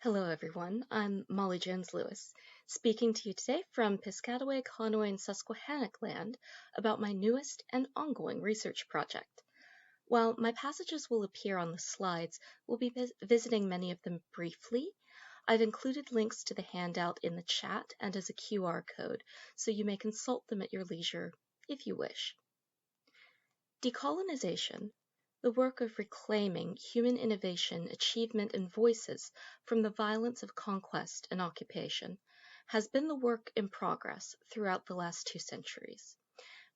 Hello, everyone. I'm Molly Jones Lewis, speaking to you today from Piscataway, Conway, and Susquehannock land about my newest and ongoing research project. While my passages will appear on the slides, we'll be visiting many of them briefly. I've included links to the handout in the chat and as a QR code, so you may consult them at your leisure if you wish. Decolonization, the work of reclaiming human innovation, achievement, and voices from the violence of conquest and occupation, has been the work in progress throughout the last 2 centuries.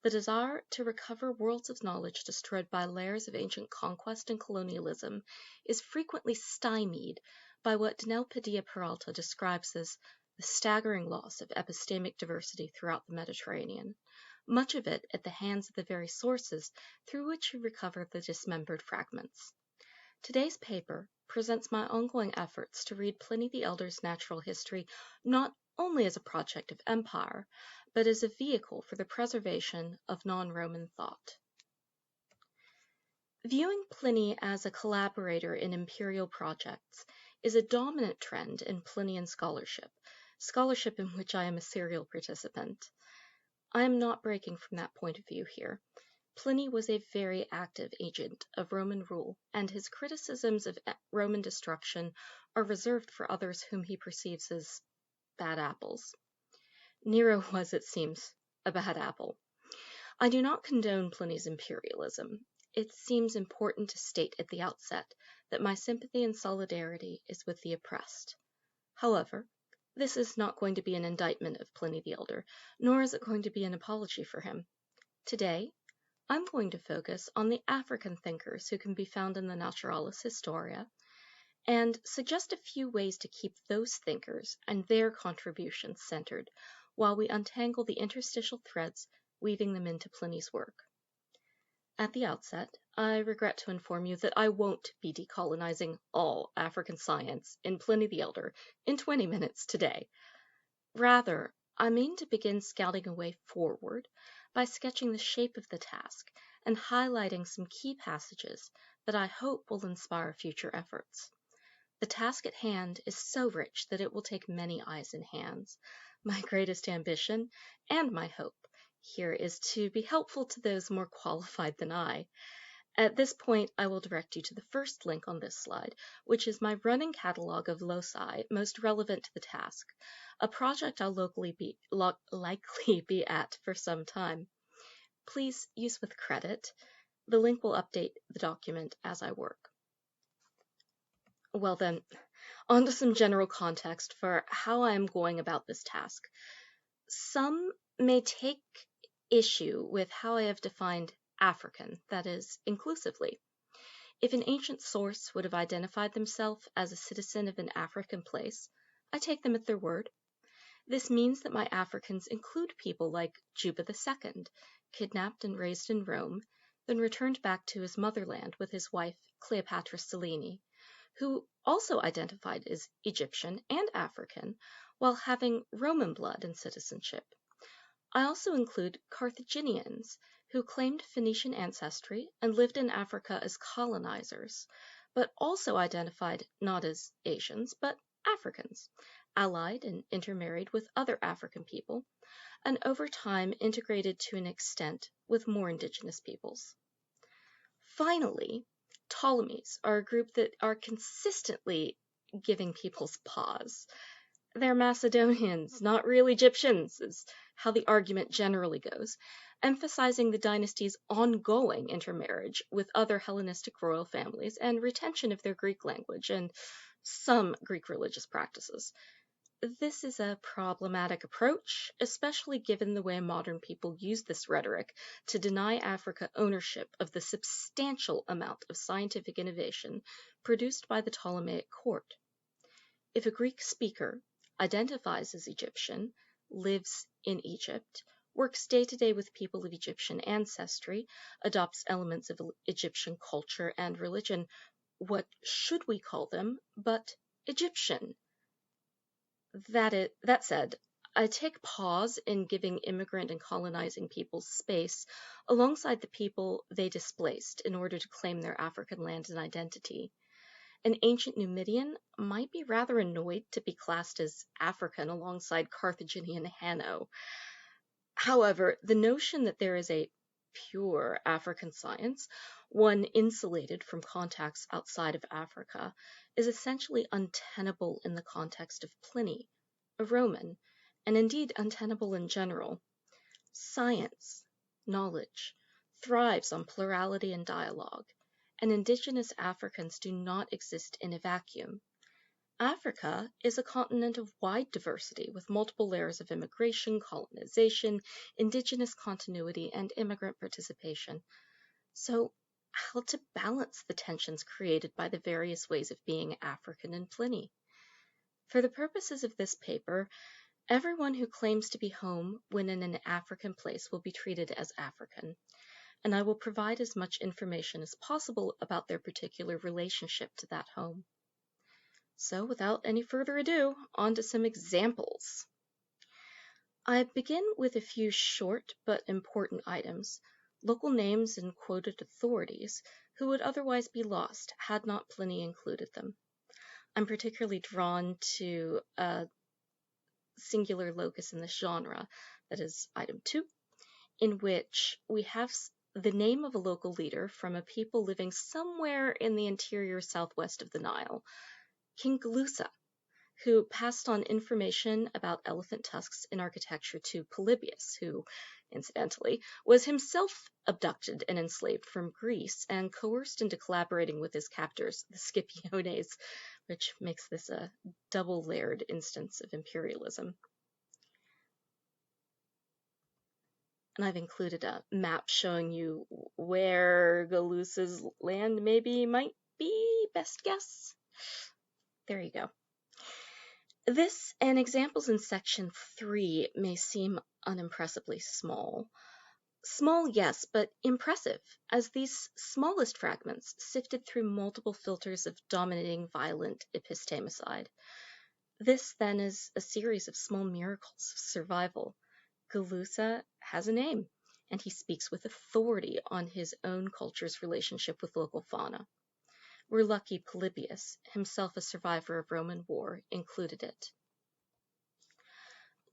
The desire to recover worlds of knowledge destroyed by layers of ancient conquest and colonialism is frequently stymied by what Dinel Padilla Peralta describes as the staggering loss of epistemic diversity throughout the Mediterranean, much of it at the hands of the very sources through which we recover the dismembered fragments. Today's paper presents my ongoing efforts to read Pliny the Elder's natural history not only as a project of empire, but as a vehicle for the preservation of non-Roman thought. Viewing Pliny as a collaborator in imperial projects is a dominant trend in Plinian scholarship in which I am a serial participant. I am not breaking from that point of view here. Pliny was a very active agent of Roman rule, and his criticisms of Roman destruction are reserved for others whom he perceives as bad apples. Nero was, it seems, a bad apple. I do not condone Pliny's imperialism. It seems important to state at the outset that my sympathy and solidarity is with the oppressed. However, this is not going to be an indictment of Pliny the Elder, nor is it going to be an apology for him. Today, I'm going to focus on the African thinkers who can be found in the Naturalis Historia, and suggest a few ways to keep those thinkers and their contributions centered while we untangle the interstitial threads weaving them into Pliny's work. At the outset, I regret to inform you that I won't be decolonizing all African science in Pliny the Elder in 20 minutes today. Rather, I mean to begin scouting a way forward by sketching the shape of the task and highlighting some key passages that I hope will inspire future efforts. The task at hand is so rich that it will take many eyes and hands. My greatest ambition and my hope here is to be helpful to those more qualified than I. At this point, I will direct you to the first link on this slide, which is my running catalog of loci most relevant to the task, a project I'll likely be at for some time. Please use with credit. The link will update the document as I work. Well then, on to some general context for how I am going about this task. Some may take issue with how I have defined African, that is, inclusively. If an ancient source would have identified themselves as a citizen of an African place, I take them at their word. This means that my Africans include people like Juba II, kidnapped and raised in Rome, then returned back to his motherland with his wife Cleopatra Selene, who also identified as Egyptian and African while having Roman blood and citizenship. I also include Carthaginians, who claimed Phoenician ancestry and lived in Africa as colonizers, but also identified not as Asians, but Africans, allied and intermarried with other African people, and over time integrated to an extent with more indigenous peoples. Finally, Ptolemies are a group that are consistently giving peoples pause. They're Macedonians, not real Egyptians, is how the argument generally goes, emphasizing the dynasty's ongoing intermarriage with other Hellenistic royal families and retention of their Greek language and some Greek religious practices. This is a problematic approach, especially given the way modern people use this rhetoric to deny Africa ownership of the substantial amount of scientific innovation produced by the Ptolemaic court. If a Greek speaker identifies as Egyptian, lives in Egypt, works day to day with people of Egyptian ancestry, adopts elements of Egyptian culture and religion, what should we call them but Egyptian? That said, I take pause in giving immigrant and colonizing peoples space alongside the people they displaced in order to claim their African land and identity. An ancient Numidian might be rather annoyed to be classed as African alongside Carthaginian Hanno. However, the notion that there is a pure African science, one insulated from contacts outside of Africa, is essentially untenable in the context of Pliny, a Roman, and indeed untenable in general. Science, knowledge, thrives on plurality and dialogue, and indigenous Africans do not exist in a vacuum. Africa is a continent of wide diversity with multiple layers of immigration, colonization, indigenous continuity, and immigrant participation. So, how to balance the tensions created by the various ways of being African in Pliny? For the purposes of this paper, everyone who claims to be home when in an African place will be treated as African, and I will provide as much information as possible about their particular relationship to that home. So without any further ado, on to some examples. I begin with a few short but important items, local names and quoted authorities who would otherwise be lost had not Pliny included them. I'm particularly drawn to a singular locus in this genre, that is item 2, in which we have the name of a local leader from a people living somewhere in the interior southwest of the Nile, King Galusa, who passed on information about elephant tusks in architecture to Polybius, who, incidentally, was himself abducted and enslaved from Greece and coerced into collaborating with his captors, the Scipiones, which makes this a double-layered instance of imperialism. And I've included a map showing you where Galusa's land maybe might be, best guess. There you go. This and examples in section 3 may seem unimpressively small. Small, yes, but impressive, as these smallest fragments sifted through multiple filters of dominating violent epistemicide. This, then, is a series of small miracles of survival. Galusa has a name, and he speaks with authority on his own culture's relationship with local fauna. We're lucky Polybius, himself a survivor of Roman war, included it.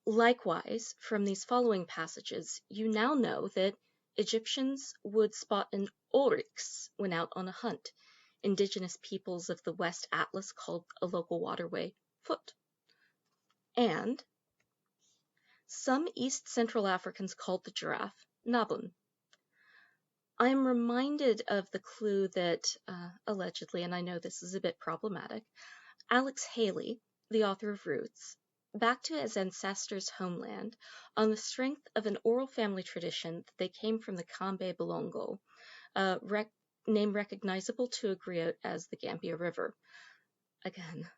Likewise, from these following passages, you now know that Egyptians would spot an oryx when out on a hunt. Indigenous peoples of the West Atlas called a local waterway foot. And some East Central Africans called the giraffe nabun. I am reminded of the clue that, allegedly, and I know this is a bit problematic, Alex Haley, the author of Roots, back to his ancestors' homeland on the strength of an oral family tradition that they came from the Kambe Bolongo, a name recognizable to a griot as the Gambia River. Again,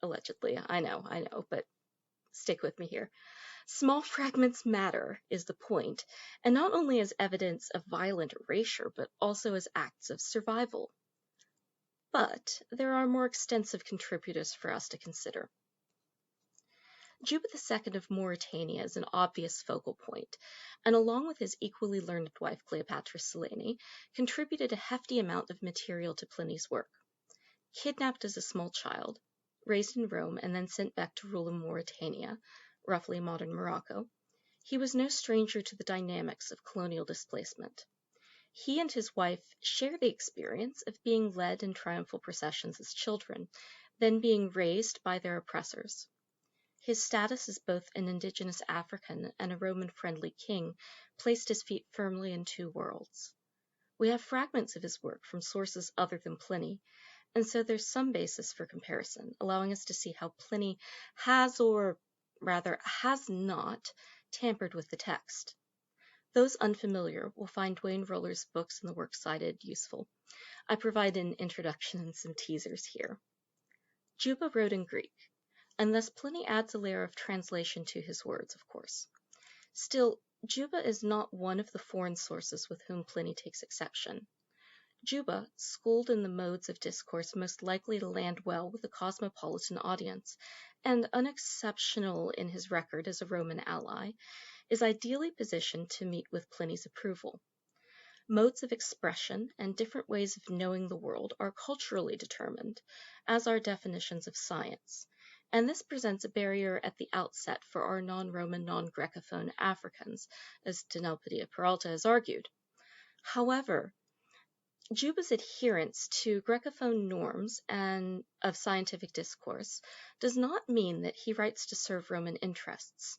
allegedly, I know, but stick with me here. Small fragments matter, is the point, and not only as evidence of violent erasure, but also as acts of survival. But there are more extensive contributors for us to consider. Juba II of Mauritania is an obvious focal point, and along with his equally learned wife Cleopatra Selene, contributed a hefty amount of material to Pliny's work. Kidnapped as a small child, raised in Rome, and then sent back to rule in Mauritania, roughly modern Morocco, he was no stranger to the dynamics of colonial displacement. He and his wife share the experience of being led in triumphal processions as children, then being raised by their oppressors. His status as both an indigenous African and a Roman-friendly king placed his feet firmly in two worlds. We have fragments of his work from sources other than Pliny, and so there's some basis for comparison, allowing us to see how Pliny has, or rather has not, tampered with the text. Those unfamiliar will find Dwayne Roller's books and the works cited useful. I provide an introduction and some teasers here. Juba wrote in Greek, and thus Pliny adds a layer of translation to his words, of course. Still, Juba is not one of the foreign sources with whom Pliny takes exception. Juba, schooled in the modes of discourse most likely to land well with a cosmopolitan audience, and unexceptional in his record as a Roman ally, is ideally positioned to meet with Pliny's approval. Modes of expression and different ways of knowing the world are culturally determined, as are definitions of science, and this presents a barrier at the outset for our non-Roman, non-Grecophone Africans, as Denelpadia Peralta has argued. However, Juba's adherence to Grecophone norms and of scientific discourse does not mean that he writes to serve Roman interests.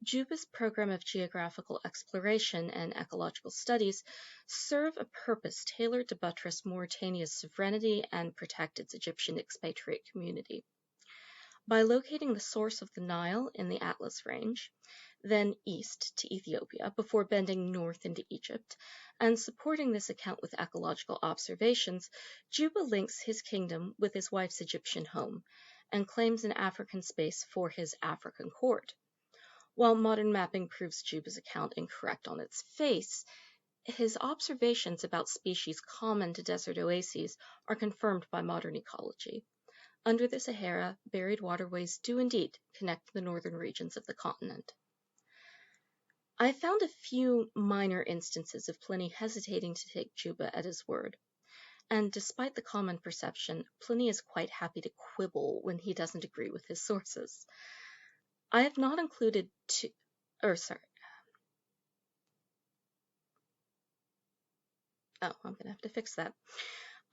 Juba's program of geographical exploration and ecological studies serve a purpose tailored to buttress Mauritania's sovereignty and protect its Egyptian expatriate community. By locating the source of the Nile in the Atlas Range, then east to Ethiopia before bending north into Egypt, and supporting this account with ecological observations, Juba links his kingdom with his wife's Egyptian home and claims an African space for his African court. While modern mapping proves Juba's account incorrect on its face, his observations about species common to desert oases are confirmed by modern ecology. Under the Sahara, buried waterways do indeed connect the northern regions of the continent. I found a few minor instances of Pliny hesitating to take Juba at his word, and despite the common perception, Pliny is quite happy to quibble when he doesn't agree with his sources. I have not included I'm going to have to fix that.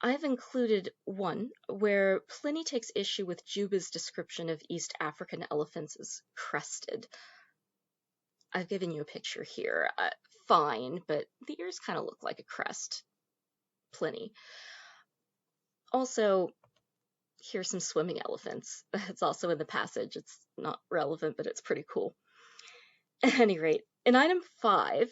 I've included one where Pliny takes issue with Juba's description of East African elephants as crested. I've given you a picture here. Fine, but the ears kind of look like a crest. Pliny. Also, here's some swimming elephants. It's also in the passage. It's not relevant, but it's pretty cool. At any rate, in item 5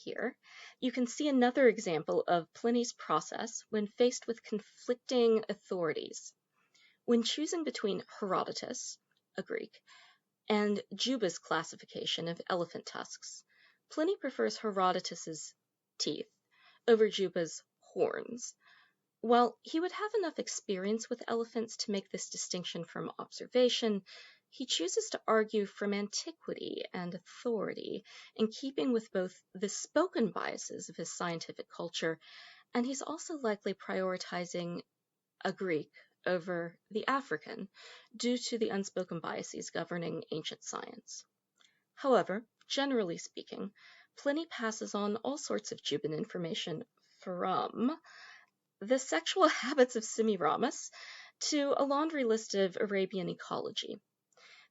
here, you can see another example of Pliny's process when faced with conflicting authorities. When choosing between Herodotus, a Greek, and Juba's classification of elephant tusks, Pliny prefers Herodotus's teeth over Juba's horns. While he would have enough experience with elephants to make this distinction from observation, he chooses to argue from antiquity and authority, in keeping with both the spoken biases of his scientific culture, and he's also likely prioritizing a Greek over the African due to the unspoken biases governing ancient science. However, generally speaking, Pliny passes on all sorts of Juban information from the sexual habits of Semiramis to a laundry list of Arabian ecology.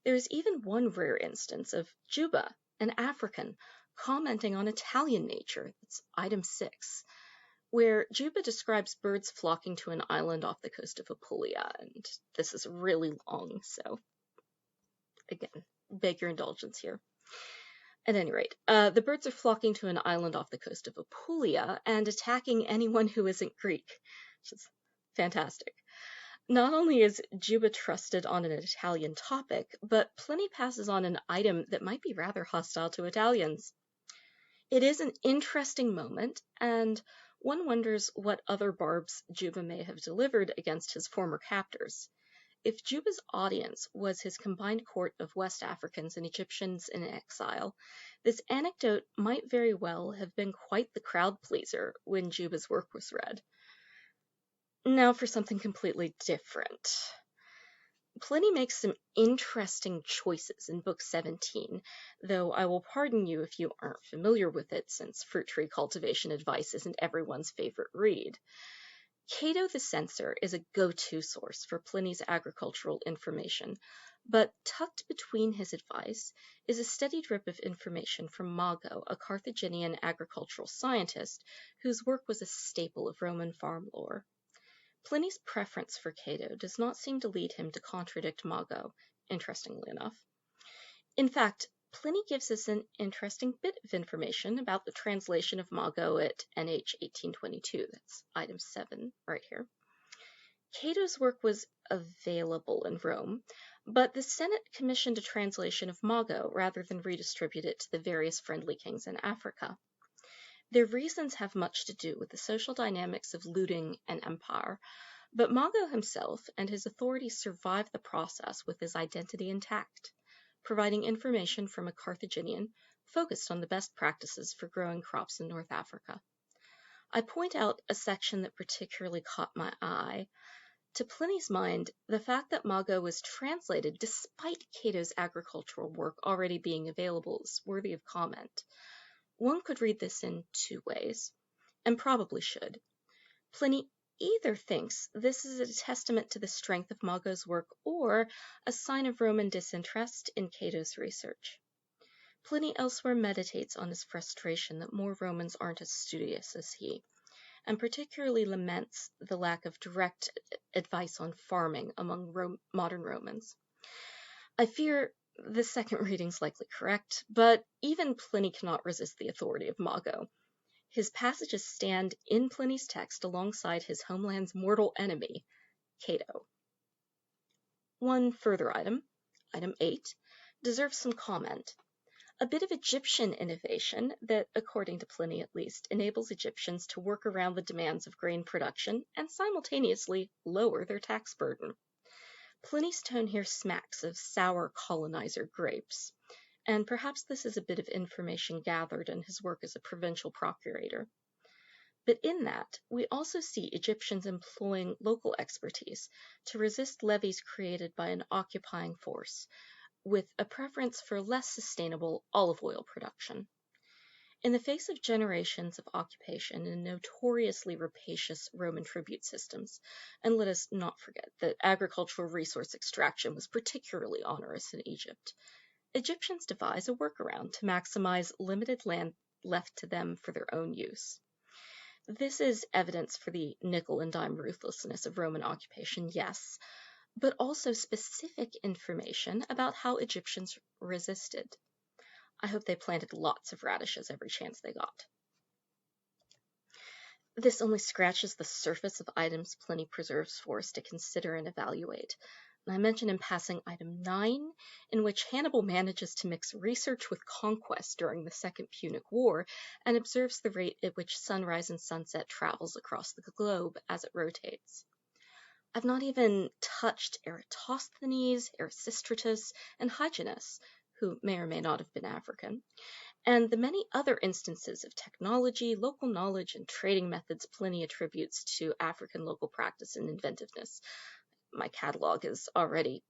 There is even one rare instance of Juba, an African, commenting on Italian nature, that's item 6, where Juba describes birds flocking to an island off the coast of Apulia, and this is really long, so again, beg your indulgence here. At any rate, the birds are flocking to an island off the coast of Apulia and attacking anyone who isn't Greek, which is fantastic. Not only is Juba trusted on an Italian topic, but Pliny passes on an item that might be rather hostile to Italians. It is an interesting moment, and one wonders what other barbs Juba may have delivered against his former captors. If Juba's audience was his combined court of West Africans and Egyptians in exile, this anecdote might very well have been quite the crowd pleaser when Juba's work was read. Now for something completely different. Pliny makes some interesting choices in Book 17, though I will pardon you if you aren't familiar with it, since fruit tree cultivation advice isn't everyone's favorite read. Cato the Censor is a go-to source for Pliny's agricultural information, but tucked between his advice is a steady drip of information from Mago, a Carthaginian agricultural scientist whose work was a staple of Roman farm lore. Pliny's preference for Cato does not seem to lead him to contradict Mago, interestingly enough. In fact, Pliny gives us an interesting bit of information about the translation of Mago at NH 1822. That's item 7 right here. Cato's work was available in Rome, but the Senate commissioned a translation of Mago rather than redistribute it to the various friendly kings in Africa. Their reasons have much to do with the social dynamics of looting and empire, but Mago himself and his authority survived the process with his identity intact, providing information from a Carthaginian focused on the best practices for growing crops in North Africa. I point out a section that particularly caught my eye. To Pliny's mind, the fact that Mago was translated despite Cato's agricultural work already being available is worthy of comment. One could read this in two ways, and probably should. Pliny either thinks this is a testament to the strength of Mago's work or a sign of Roman disinterest in Cato's research. Pliny elsewhere meditates on his frustration that more Romans aren't as studious as he, and particularly laments the lack of direct advice on farming among modern Romans. I fear the second reading's likely correct, but even Pliny cannot resist the authority of Mago. His passages stand in Pliny's text alongside his homeland's mortal enemy, Cato. One further item, item 8, deserves some comment. A bit of Egyptian innovation that, according to Pliny at least, enables Egyptians to work around the demands of grain production and simultaneously lower their tax burden. Pliny's tone here smacks of sour colonizer grapes, and perhaps this is a bit of information gathered in his work as a provincial procurator. But in that, we also see Egyptians employing local expertise to resist levies created by an occupying force, with a preference for less sustainable olive oil production. In the face of generations of occupation and notoriously rapacious Roman tribute systems, and let us not forget that agricultural resource extraction was particularly onerous in Egypt, Egyptians devise a workaround to maximize limited land left to them for their own use. This is evidence for the nickel and dime ruthlessness of Roman occupation, yes, but also specific information about how Egyptians resisted. I hope they planted lots of radishes every chance they got. This only scratches the surface of items Pliny preserves for us to consider and evaluate. And I mention in passing item 9, in which Hannibal manages to mix research with conquest during the Second Punic War and observes the rate at which sunrise and sunset travels across the globe as it rotates. I've not even touched Eratosthenes, Erasistratus, and Hyginus, who may or may not have been African, and the many other instances of technology, local knowledge, and trading methods Pliny attributes to African local practice and inventiveness. My catalog is already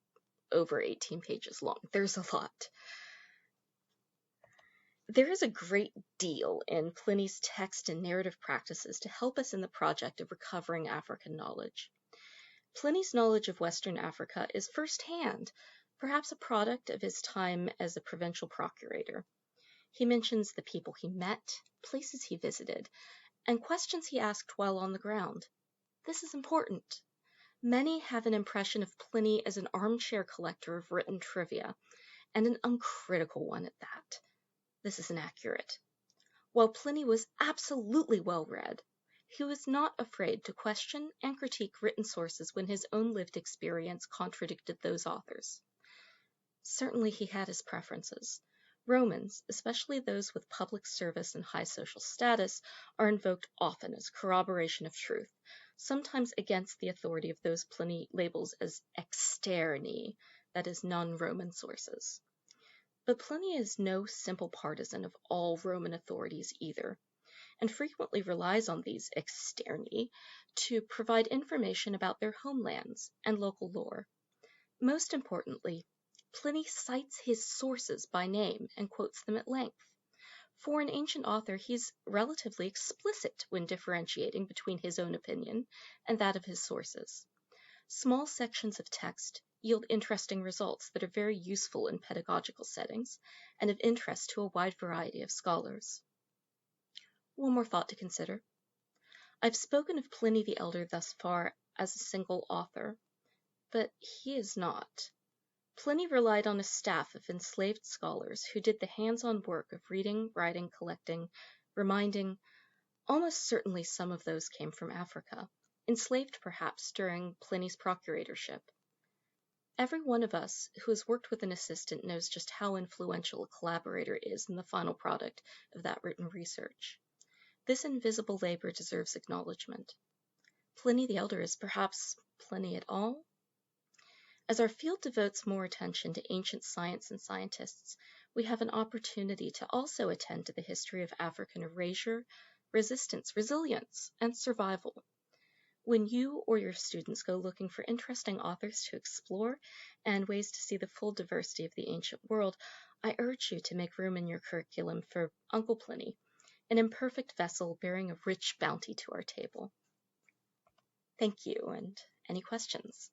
over 18 pages long. There's a lot. There is a great deal in Pliny's text and narrative practices to help us in the project of recovering African knowledge. Pliny's knowledge of Western Africa is firsthand, perhaps a product of his time as a provincial procurator. He mentions the people he met, places he visited, and questions he asked while on the ground. This is important. Many have an impression of Pliny as an armchair collector of written trivia, and an uncritical one at that. This is inaccurate. While Pliny was absolutely well-read, he was not afraid to question and critique written sources when his own lived experience contradicted those authors. Certainly he had his preferences. Romans, especially those with public service and high social status, are invoked often as corroboration of truth, sometimes against the authority of those Pliny labels as externi, that is, non-Roman sources. But Pliny is no simple partisan of all Roman authorities either, and frequently relies on these externi to provide information about their homelands and local lore. Most importantly, Pliny cites his sources by name and quotes them at length. For an ancient author, he's relatively explicit when differentiating between his own opinion and that of his sources. Small sections of text yield interesting results that are very useful in pedagogical settings and of interest to a wide variety of scholars. One more thought to consider. I've spoken of Pliny the Elder thus far as a single author, but he is not. Pliny relied on a staff of enslaved scholars who did the hands-on work of reading, writing, collecting, reminding. Almost certainly some of those came from Africa, enslaved perhaps during Pliny's procuratorship. Every one of us who has worked with an assistant knows just how influential a collaborator is in the final product of that written research. This invisible labor deserves acknowledgement. Pliny the Elder is perhaps Pliny at all? As our field devotes more attention to ancient science and scientists, we have an opportunity to also attend to the history of African erasure, resistance, resilience, and survival. When you or your students go looking for interesting authors to explore and ways to see the full diversity of the ancient world, I urge you to make room in your curriculum for Uncle Pliny, an imperfect vessel bearing a rich bounty to our table. Thank you, and any questions?